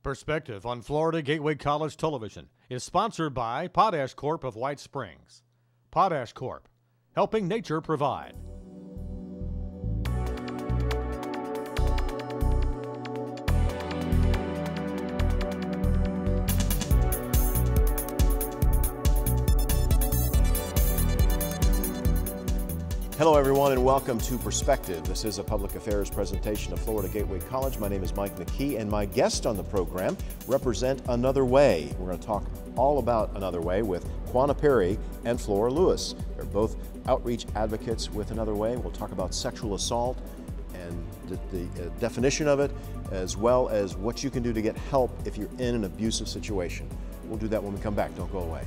Perspective on Florida Gateway College Television is sponsored by Potash Corp of White Springs. Potash Corp, helping nature provide. Hello everyone and welcome to Perspective. This is a public affairs presentation of Florida Gateway College. My name is Mike McKee and my guests on the program represent Another Way. We're going to talk all about Another Way with Quana Perry and Flora Lewis. They're both outreach advocates with Another Way. We'll talk about sexual assault and the definition of it, as well as what you can do to get help if you're in an abusive situation. We'll do that when we come back. Don't go away.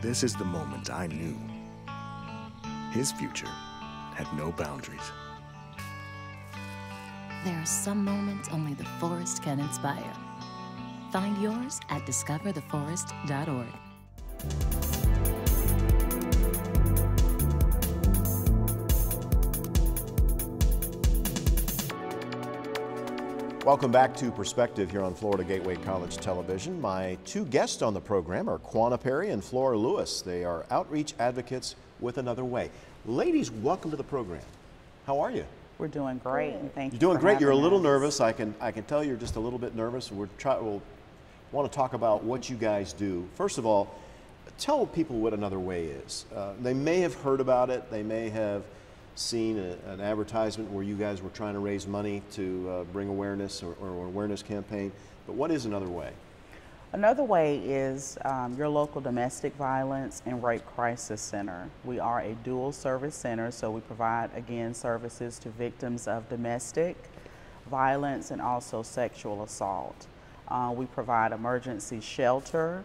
This is the moment I knew his future had no boundaries. There are some moments only the forest can inspire. Find yours at discovertheforest.org. Welcome back to Perspective here on Florida Gateway College Television. My two guests on the program are Quana Perry and Flora Lewis. They are outreach advocates with Another Way. Ladies, welcome to the program. How are you? We're doing great, and thank you. You're doing great. You're a little us. nervous. I can tell you're just a little bit nervous. We'll want to talk about what you guys do. First of all, tell people what Another Way is. They may have heard about it. They may have seen an advertisement where you guys were trying to raise money to bring awareness or awareness campaign. But what is Another Way? Another Way is your local domestic violence and rape crisis center. We are a dual service center, so we provide, again, services to victims of domestic violence and also sexual assault. We provide emergency shelter,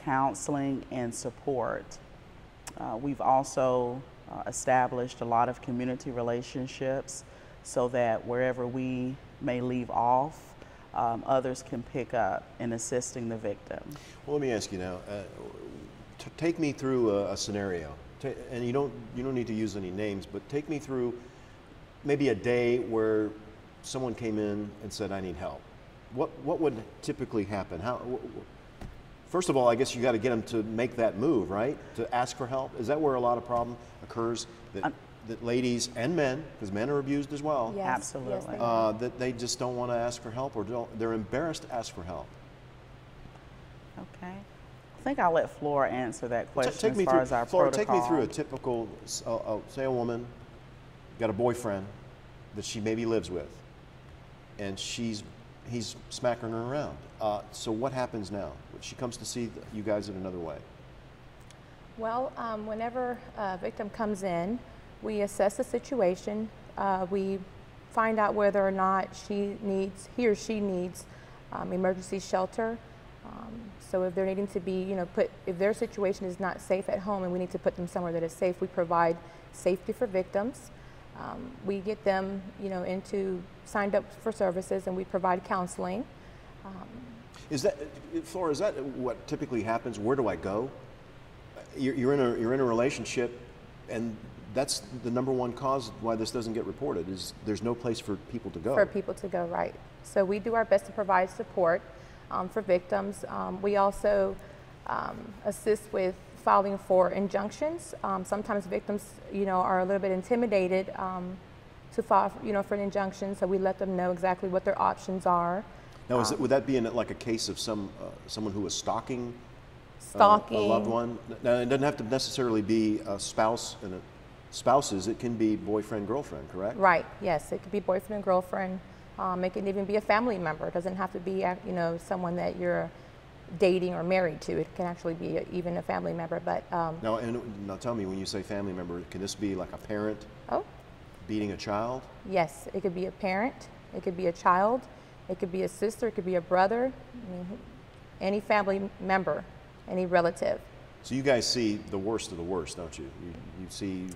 counseling, and support. We've also established a lot of community relationships so that wherever we may leave off, others can pick up in assisting the victim. Well, let me ask you now, take me through a scenario, and you don't need to use any names, but take me through maybe a day where someone came in and said, I need help. What would typically happen? First of all, I guess you got to get them to make that move, right? To ask for help. Is that where a lot of problem occurs? That ladies and men, because men are abused as well. Yes, absolutely. Yes, that they just don't want to ask for help, or they're embarrassed to ask for help. Okay. I think I'll let Flora answer that question as far as our Flora, protocol. take me through a typical, say a woman got a boyfriend that she maybe lives with, and he's smacking her around. So what happens now? She comes to see you guys in Another Way. Well, whenever a victim comes in, we assess the situation. We find out whether or not he or she needs emergency shelter. So if they're needing to be, if their situation is not safe at home and we need to put them somewhere that is safe, we provide safety for victims. We get them, signed up for services, and we provide counseling. Flora, is that what typically happens? Where do I go? You're in a relationship, and that's the #1 cause why this doesn't get reported, is there's no place for people to go. For people to go, right. So we do our best to provide support for victims. We also assist with filing for injunctions. Sometimes victims, are a little bit intimidated to file, for an injunction, so we let them know exactly what their options are. Now, would that be in like a case of someone who was stalking a loved one? Now, it doesn't have to necessarily be a spouse and spouses. It can be boyfriend, girlfriend, correct? Right. Yes, it could be boyfriend and girlfriend. It can even be a family member. It doesn't have to be, someone that you're dating or married to. It can actually be even a family member. But now tell me, when you say family member, can this be like a parent beating a child? Yes, it could be a parent. It could be a child. It could be a sister, it could be a brother, any family member, any relative. So you guys see the worst of the worst, don't you? You see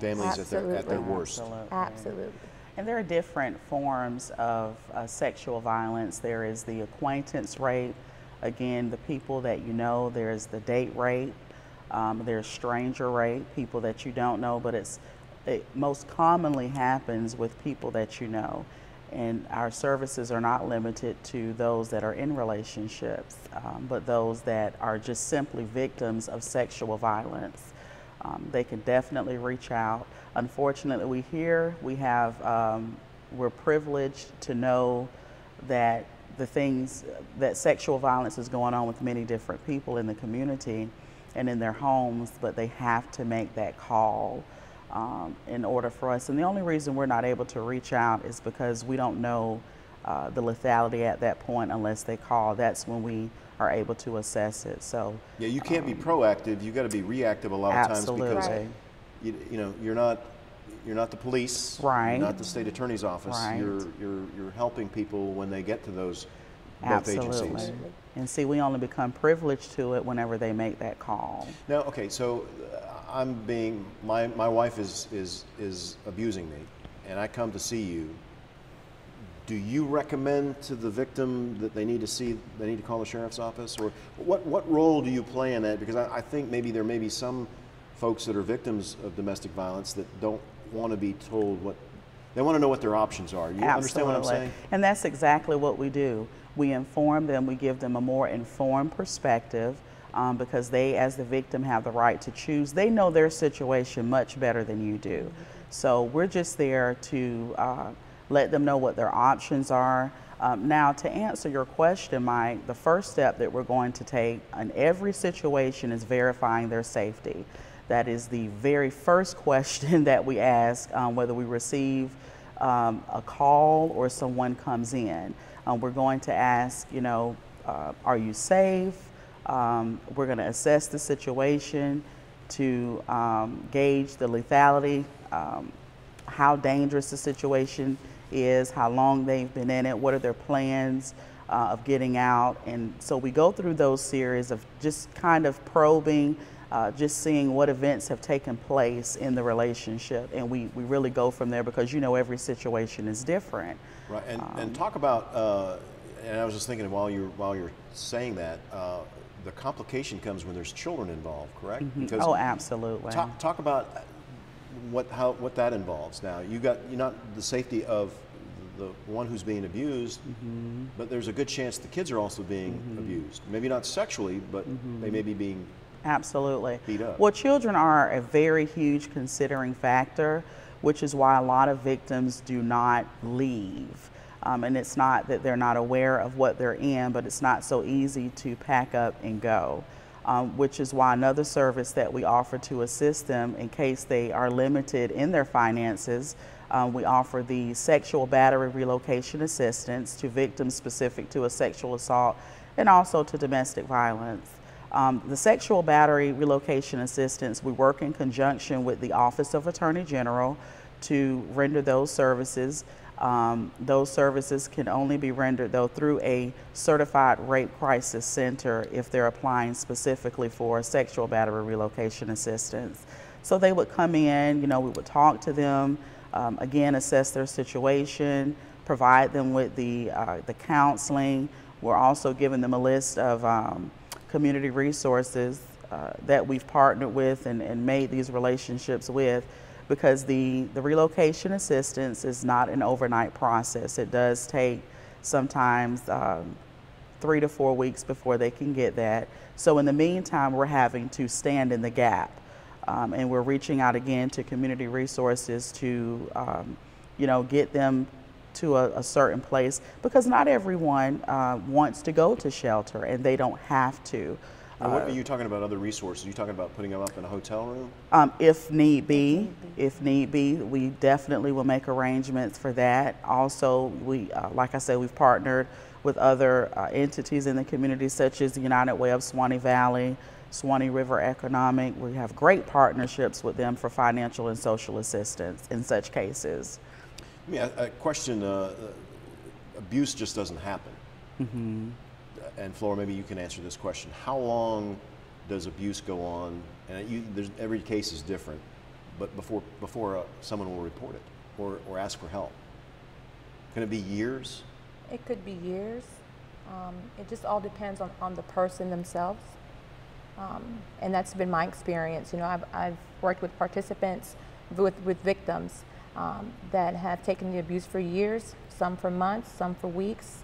families at their worst. Absolutely. Absolutely. And there are different forms of sexual violence. There is the acquaintance rape, again, the people that you know. There's the date rape. There's stranger rape, people that you don't know, but it most commonly happens with people that you know. And our services are not limited to those that are in relationships, but those that are just simply victims of sexual violence. They can definitely reach out. Unfortunately, we're privileged to know that that sexual violence is going on with many different people in the community and in their homes, but they have to make that call in order for us. And the only reason we're not able to reach out is because we don't know the lethality at that point unless they call. That's when we are able to assess it. So yeah, you can't be proactive. You got to be reactive a lot of times because Right. you know you're not the police, Right. You're not the state attorney's office. Right. You're helping people when they get to those both absolutely. agencies. And see, we only become privileged to it whenever they make that call. Now, okay, so my wife is abusing me, and I come to see you. Do you recommend to the victim that they need to call the sheriff's office, or what role do you play in that? Because I think maybe there may be some folks that are victims of domestic violence that don't want to be told they want to know what their options are. You understand what I'm saying? And that's exactly what we do. We inform them, we give them a more informed perspective because they, as the victim, have the right to choose. They know their situation much better than you do. So we're just there to let them know what their options are. Now, to answer your question, Mike, the first step that we're going to take in every situation is verifying their safety. That is the very first question that we ask, whether we receive a call or someone comes in. We're going to ask, are you safe? We're going to assess the situation to gauge the lethality, how dangerous the situation is, how long they've been in it, what are their plans of getting out. And so we go through those series of just kind of probing, just seeing what events have taken place in the relationship. And we really go from there because every situation is different. Right, and talk about, and I was just thinking while you're saying that, the complication comes when there's children involved, correct? Because, oh, absolutely. Talk about what that involves. Now, you're not the safety of the one who's being abused, but there's a good chance the kids are also being abused. Maybe not sexually, but they may be being absolutely beat up. Well, children are a very huge considering factor, which is why a lot of victims do not leave. And it's not that they're not aware of what they're in, but it's not so easy to pack up and go, which is why another service that we offer to assist them in case they are limited in their finances, we offer the sexual battery relocation assistance to victims specific to a sexual assault and also to domestic violence. The sexual battery relocation assistance, we work in conjunction with the Office of Attorney General to render those services. Those services can only be rendered, though, through a certified rape crisis center if they're applying specifically for sexual battery relocation assistance. So they would come in, we would talk to them, again, assess their situation, provide them with the counseling. We're also giving them a list of community resources that we've partnered with and made these relationships with, because the relocation assistance is not an overnight process. It does take sometimes 3 to 4 weeks before they can get that. So in the meantime, we're having to stand in the gap. And we're reaching out again to community resources to, get them to a certain place, because not everyone wants to go to shelter and they don't have to. What are you talking about? Other resources? Are you talking about putting them up in a hotel room? If need be, we definitely will make arrangements for that. Also, we, like I said, we've partnered with other entities in the community, such as the United Way of Swanee Valley, Swanee River Economic. We have great partnerships with them for financial and social assistance in such cases. A question, abuse just doesn't happen. And Flora, maybe you can answer this question. How long does abuse go on? And every case is different, but before someone will report it or ask for help? Can it be years? It could be years. It just all depends on the person themselves. And that's been my experience. You know, I've worked with participants, with victims that have taken the abuse for years, some for months, some for weeks.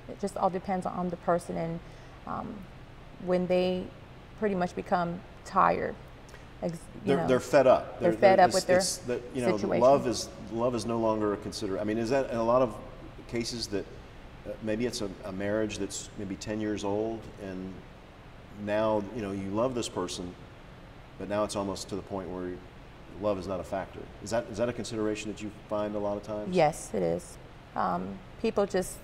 It just all depends on the person and when they pretty much become tired. They're fed up. They're fed up with their situation. Love is no longer a consider. I mean, is that in a lot of cases that maybe it's a marriage that's maybe 10 years old, and now you love this person, but now it's almost to the point where love is not a factor. Is that a consideration that you find a lot of times? Yes, it is. People just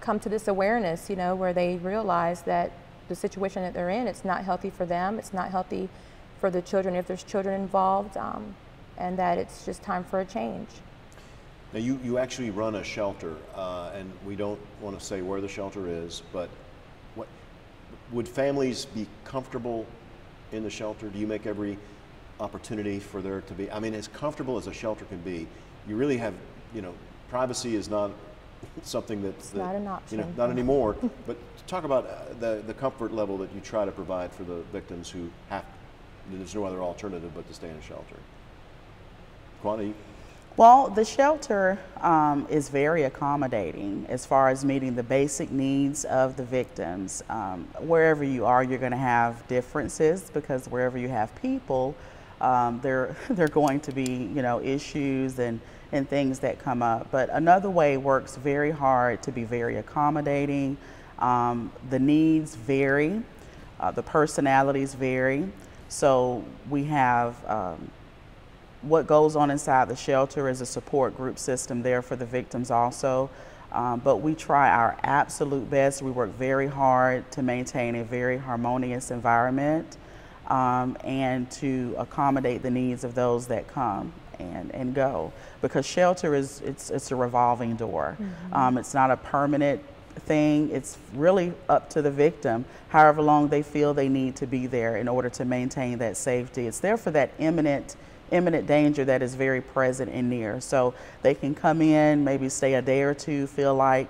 come to this awareness, where they realize that the situation that they're in, it's not healthy for them, it's not healthy for the children if there's children involved, and that it's just time for a change. Now you actually run a shelter, and we don't want to say where the shelter is, but would families be comfortable in the shelter? Do you make every opportunity for there to be, I mean, as comfortable as a shelter can be? You really have, privacy is not something that's not an option. Not anymore. But talk about the comfort level that you try to provide for the victims who there's no other alternative but to stay in a shelter. Quana? Well, the shelter is very accommodating as far as meeting the basic needs of the victims. Wherever you are, you're going to have differences, because wherever you have people, there are going to be issues and things that come up. But Another Way works very hard to be very accommodating. The needs vary, the personalities vary. So we have what goes on inside the shelter is a support group system there for the victims also. But we try our absolute best. We work very hard to maintain a very harmonious environment and to accommodate the needs of those that come and go. Because shelter it's a revolving door. Mm-hmm. It's not a permanent thing. It's really up to the victim, however long they feel they need to be there in order to maintain that safety. It's there for that imminent danger that is very present and near. So they can come in, maybe stay a day or two, feel like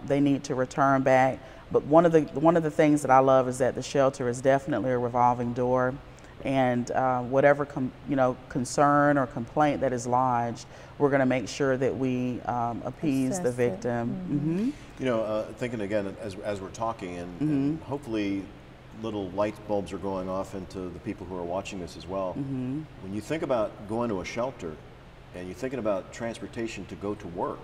they need to return back. But one of the things that I love is that the shelter is definitely a revolving door, and whatever concern or complaint that is lodged, we're going to make sure that we appease the victim. Mm-hmm. Thinking again as we're talking, and hopefully little light bulbs are going off into the people who are watching this as well. Mm-hmm. When you think about going to a shelter and you're thinking about transportation to go to work,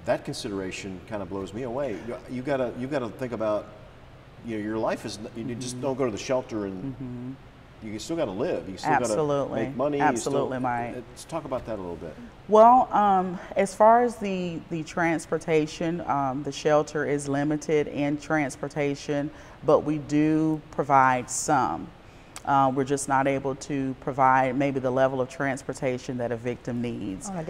that consideration kind of blows me away. You gotta think about, your life is, you just don't go to the shelter and you still got to live. You still got to make money. Absolutely, Mike. Let's talk about that a little bit. Well, as far as the transportation, the shelter is limited in transportation, but we do provide some. We're just not able to provide maybe the level of transportation that a victim needs on a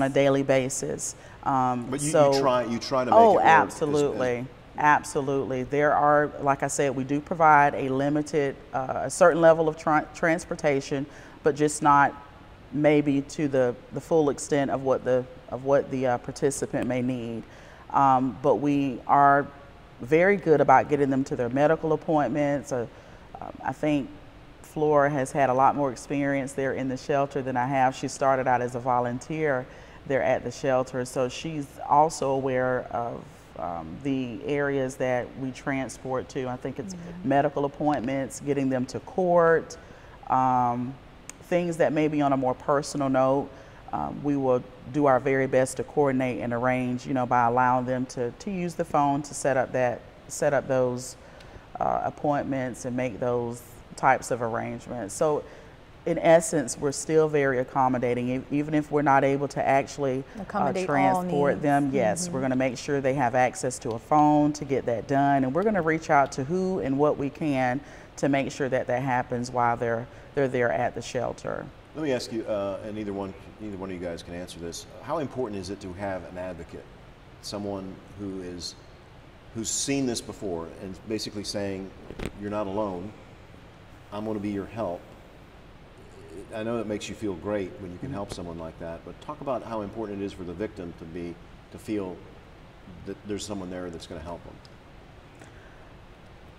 daily basis. But you try to make it work. Absolutely. Absolutely. There are, like I said, we do provide a certain level of transportation, but just not maybe to the full extent of what the participant may need. But we are very good about getting them to their medical appointments. I think Flora has had a lot more experience there in the shelter than I have. She started out as a volunteer there at the shelter, so she's also aware of the areas that we transport to. I think it's medical appointments, getting them to court, things that may be on a more personal note. We will do our very best to coordinate and arrange, by allowing them to use the phone to set up those appointments and make those types of arrangements. So in essence, we're still very accommodating. Even if we're not able to actually transport them, yes, we're going to make sure they have access to a phone to get that done, and we're going to reach out to who and what we can to make sure that happens while they're there at the shelter. Let me ask you, and either one of you guys can answer this. How important is it to have an advocate, someone who's seen this before and basically saying, "You're not alone. I'm going to be your help. I know it makes you feel great when you can help someone like that, but talk about how important it is for the victim to feel that there's someone there that's going to help them.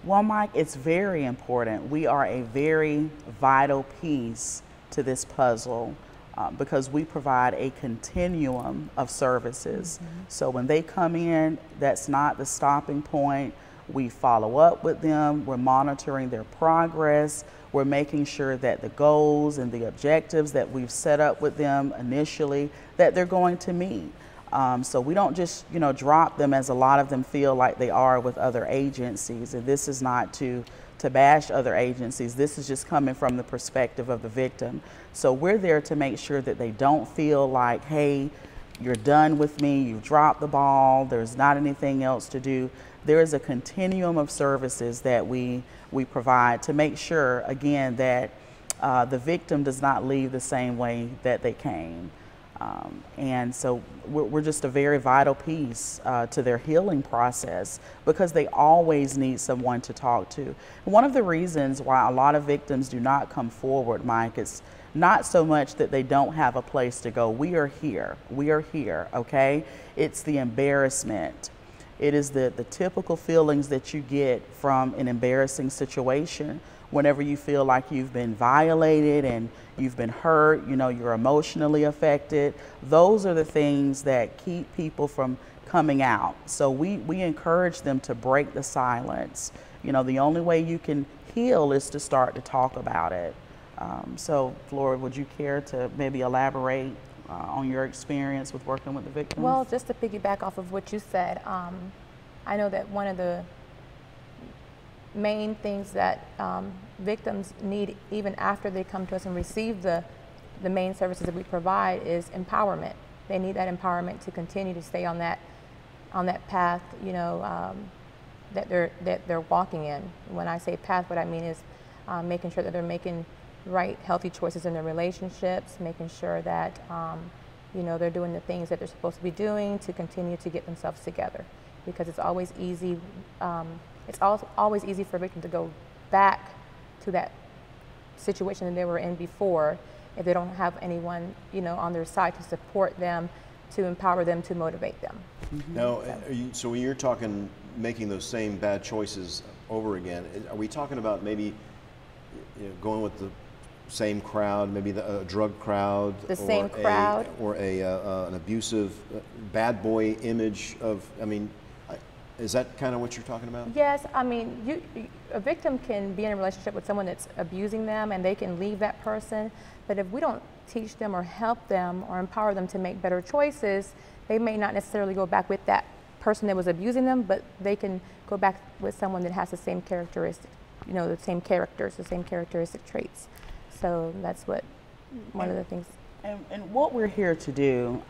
Well, Mike, it's very important. We are a very vital piece to this puzzle because we provide a continuum of services. So when they come in, that's not the stopping point. We follow up with them. We're monitoring their progress. We're making sure that the goals and the objectives that we've set up with them initially, that they're going to meet. So we don't just, drop them as a lot of them feel like they are with other agencies. And this is not to bash other agencies. This is just coming from the perspective of the victim. So we're there to make sure that they don't feel like, hey, you're done with me, you've dropped the ball, there's not anything else to do. There is a continuum of services that we provide to make sure, again, that the victim does not leave the same way that they came. And so we're just a very vital piece to their healing process because they always need someone to talk to. And one of the reasons why a lot of victims do not come forward, Mike, is not so much that they don't have a place to go. We are here, okay? It's the embarrassment. It is the typical feelings that you get from an embarrassing situation whenever you feel like you've been violated and you've been hurt, you're emotionally affected. Those are the things that keep people from coming out. So we encourage them to break the silence. The only way you can heal is to start to talk about it. So Flora, would you care to maybe elaborate on your experience with working with the victims? Well, just to piggyback off of what you said, I know that one of the main things that victims need even after they come to us and receive the main services that we provide is empowerment. They need that empowerment to continue to stay on that path, that they're walking in. When I say path, what I mean is making sure that they're making right, healthy choices in their relationships, making sure that they're doing the things that they're supposed to be doing to continue to get themselves together. Because it's always easy. It's always easy for a victim to go back to that situation that they were in before if they don't have anyone, on their side to support them, to empower them, to motivate them. Now, so when you're talking making those same bad choices over again, are we talking about maybe going with the same crowd, maybe a drug crowd, the same crowd, or an abusive bad boy image of? Is that kind of what you're talking about? Yes, a victim can be in a relationship with someone that's abusing them and they can leave that person, but if we don't teach them or help them or empower them to make better choices, they may not necessarily go back with that person that was abusing them, but they can go back with someone that has the same characteristics, the same characters, the same characteristic traits. So that's one of the things. And what we're here to do,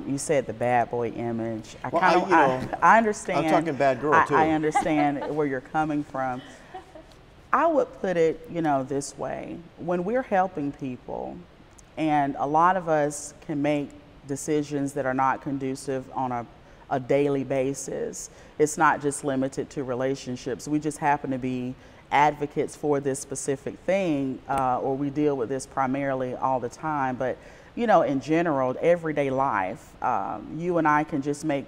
you said the bad boy image. I understand. I'm talking bad girl too. I understand where you're coming from. I would put it, this way. When we're helping people, and a lot of us can make decisions that are not conducive on a daily basis. It's not just limited to relationships. We just happen to be advocates for this specific thing, or we deal with this primarily all the time. But in general, everyday life, you and I can just make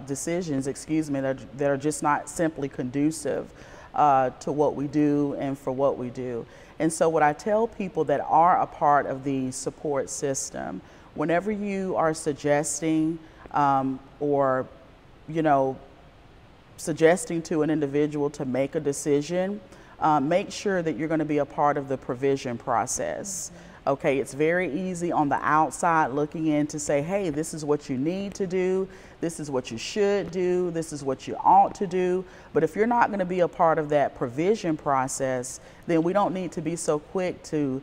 decisions, that are just not simply conducive to what we do and for what we do. And so what I tell people that are a part of the support system, whenever you are suggesting or suggesting to an individual to make a decision, make sure that you're going to be a part of the provision process. Okay, it's very easy on the outside looking in to say, hey, this is what you need to do, this is what you should do, this is what you ought to do. But if you're not going to be a part of that provision process, then we don't need to be so quick to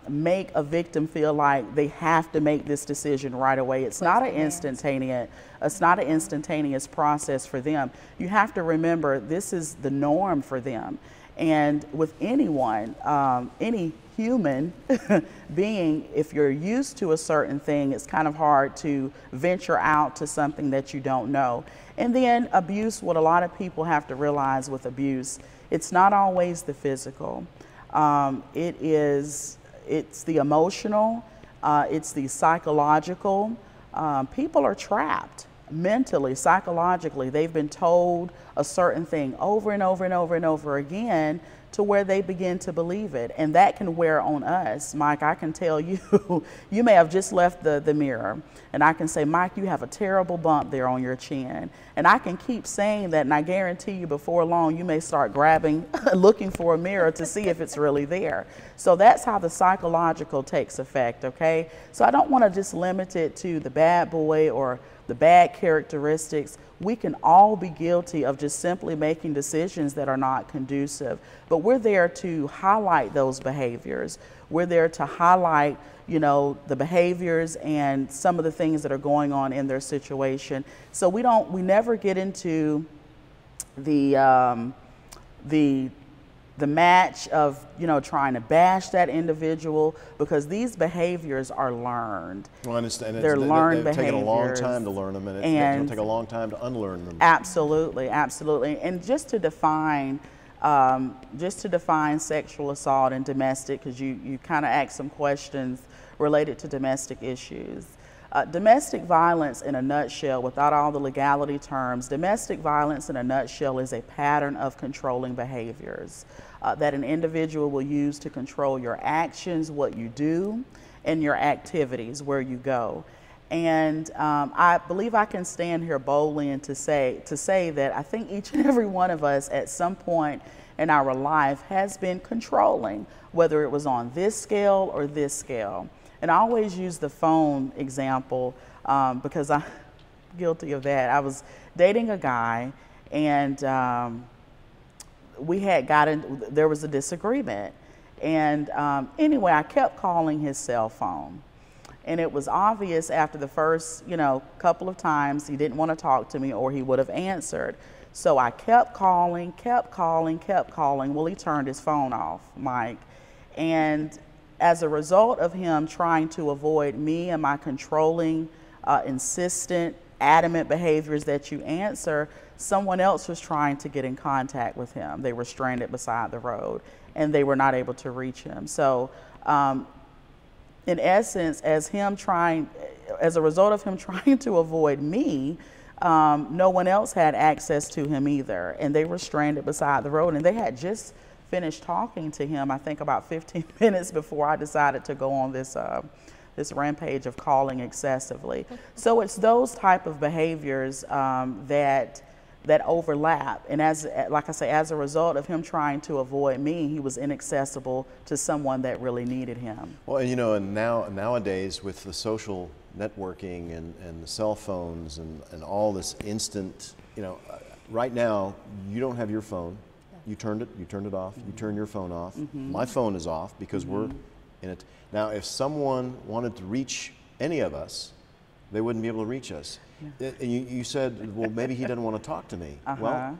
make a victim feel like they have to make this decision right away. It's not an instantaneous process for them. You have to remember this is the norm for them. And with anyone, any human being, if you're used to a certain thing, it's kind of hard to venture out to something that you don't know. And then abuse, what a lot of people have to realize with abuse, it's not always the physical. It's the emotional, it's the psychological. People are trapped mentally, psychologically. They've been told a certain thing over and over and over and over again to where they begin to believe it. And that can wear on us. Mike, I can tell you, you may have just left the mirror, and I can say, Mike, you have a terrible bump there on your chin. And I can keep saying that, and I guarantee you before long, you may start grabbing, looking for a mirror to see if it's really there. So that's how the psychological takes effect, okay? So I don't want to just limit it to the bad boy or the bad characteristics. We can all be guilty of just simply making decisions that are not conducive, but we're there to highlight those behaviors. We're there to highlight, you know, the behaviors and some of the things that are going on in their situation. So we never get into the match of, you know, trying to bash that individual, because these behaviors are learned. Well, and they're learned behaviors. Taking a long time to learn them, and it's going to take a long time to unlearn them. Absolutely, absolutely. And just to define sexual assault and domestic, because you kind of asked some questions related to domestic issues. Domestic violence in a nutshell, without all the legality terms, domestic violence in a nutshell is a pattern of controlling behaviors that an individual will use to control your actions, what you do, and your activities, where you go. And I believe I can stand here boldly and to say that I think each and every one of us at some point in our life has been controlling, whether it was on this scale or this scale. And I always use the phone example because I'm guilty of that. I was dating a guy, and there was a disagreement. And anyway, I kept calling his cell phone. And it was obvious after the first, couple of times he didn't want to talk to me, or he would have answered. So I kept calling. Well, he turned his phone off, Mike. And as a result of him trying to avoid me and my controlling, insistent, adamant behaviors that you answer, someone else was trying to get in contact with him. They were stranded beside the road, and they were not able to reach him. So in essence, as a result of him trying to avoid me, no one else had access to him either, and they were stranded beside the road. And they had just finished talking to him, I think about 15 minutes before I decided to go on this rampage of calling excessively. So it's those type of behaviors that overlap. And like I say, as a result of him trying to avoid me, he was inaccessible to someone that really needed him. Well, and nowadays with the social networking and the cell phones and all this instant, right now you don't have your phone. You turned it off. You turned your phone off. My phone is off because we're in it. Now, if someone wanted to reach any of us, they wouldn't be able to reach us. Yeah. And you said, well, maybe he doesn't want to talk to me. Well,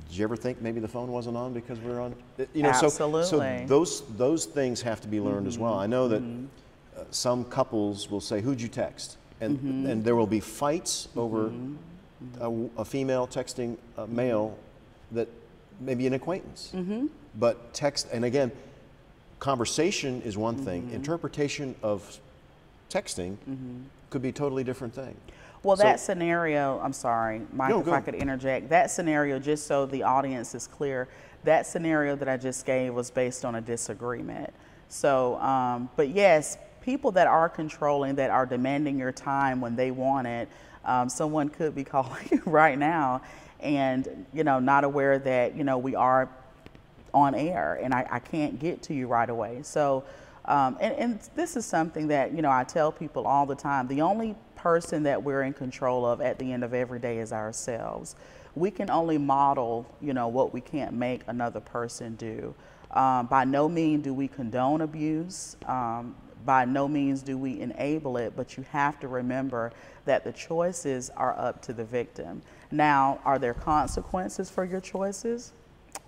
did you ever think maybe the phone wasn't on because we're on? Absolutely. So those things have to be learned as well. I know that some couples will say, "Who'd you text?" And there will be fights over a female texting a male that may be an acquaintance. But text, and again, conversation is one thing. Interpretation of texting could be a totally different thing. Well, that scenario, I'm sorry, Mike, if I could interject, that scenario, just so the audience is clear, that scenario that I just gave was based on a disagreement. So, but yes, people that are controlling, that are demanding your time when they want it, someone could be calling you right now and, not aware that, we are on air and I can't get to you right away. So, and this is something that, I tell people all the time. The only person that we're in control of at the end of every day is ourselves. We can only model, what we can't make another person do. By no means do we condone abuse. By no means do we enable it, but you have to remember that the choices are up to the victim. Now, are there consequences for your choices?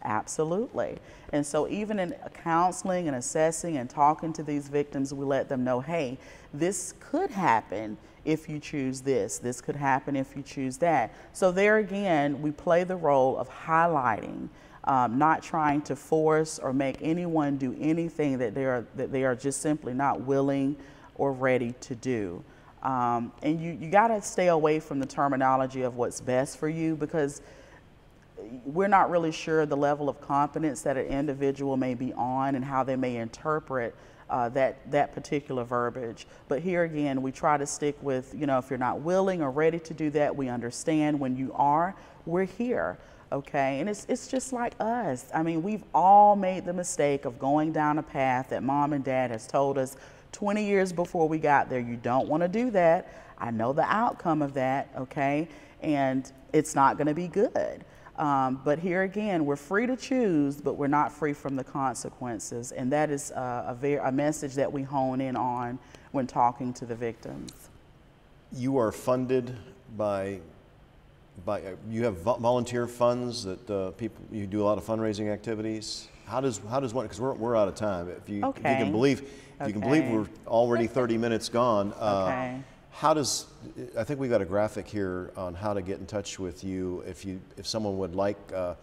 Absolutely. And so even in counseling and assessing and talking to these victims, we let them know, hey, this could happen if you choose this. This could happen if you choose that. So there again, we play the role of highlighting not trying to force or make anyone do anything that they are just simply not willing or ready to do. And you got to stay away from the terminology of what's best for you, because we're not really sure the level of competence that an individual may be on and how they may interpret that particular verbiage. But here again, we try to stick with, you know, if you're not willing or ready to do that, we understand. When you are, we're here. Okay, and it's just like us. I mean, we've all made the mistake of going down a path that mom and dad has told us 20 years before we got there. You don't want to do that. I know the outcome of that, okay, and it's not going to be good. But here again, we're free to choose, but we're not free from the consequences, and that is a message that we hone in on when talking to the victims. You are funded by you have volunteer funds that people, you do a lot of fundraising activities. How does one, because we're out of time. If you can believe we're already 30 minutes gone. How does, I think we've got a graphic here on how to get in touch with you if someone would like their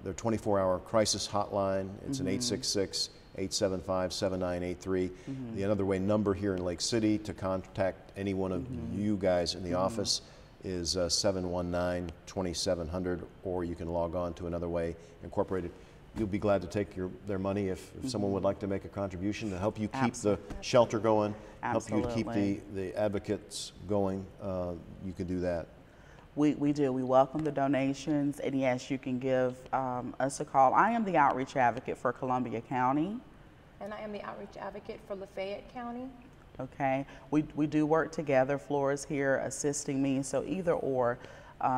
24-hour crisis hotline. It's an 866-875-7983. The Another Way number here in Lake City to contact any one of you guys in the office is 719-2700, or you can log on to Another Way Incorporated. You'll be glad to take their money if someone would like to make a contribution to help you keep the shelter going, help you keep the advocates going. You can do that. We do. We welcome the donations, and yes, you can give us a call. I am the outreach advocate for Columbia County. And I am the outreach advocate for Lafayette County. Okay, we do work together. Flora's here assisting me, so either or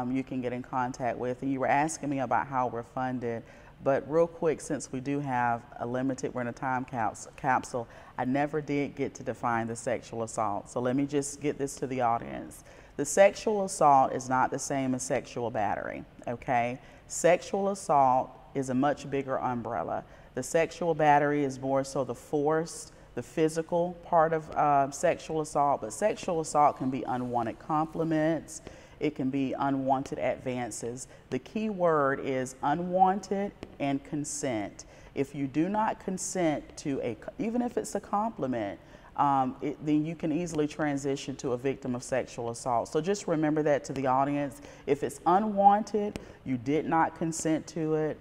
you can get in contact with. And you were asking me about how we're funded, but real quick, since we do have we're in a time capsule, I never did get to define the sexual assault. So let me just get this to the audience. The sexual assault is not the same as sexual battery, okay? Sexual assault is a much bigger umbrella. The sexual battery is more so the force, the physical part of sexual assault, but sexual assault can be unwanted compliments, it can be unwanted advances. The key word is unwanted and consent. If you do not consent to even if it's a compliment, then you can easily transition to a victim of sexual assault. So just remember that to the audience. If it's unwanted, you did not consent to it,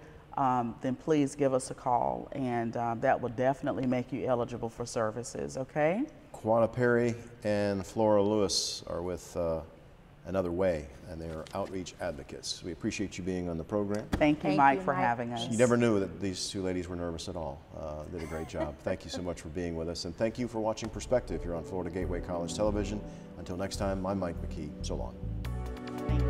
then please give us a call, and that will definitely make you eligible for services, okay? Quana Perry and Flora Lewis are with Another Way, and they are outreach advocates. We appreciate you being on the program. Thank you, Mike, for having us. You never knew that these two ladies were nervous at all. Did a great job. Thank you so much for being with us, and thank you for watching Perspective here on Florida Gateway College Television. Until next time, I'm Mike McKee. So long. Thank you.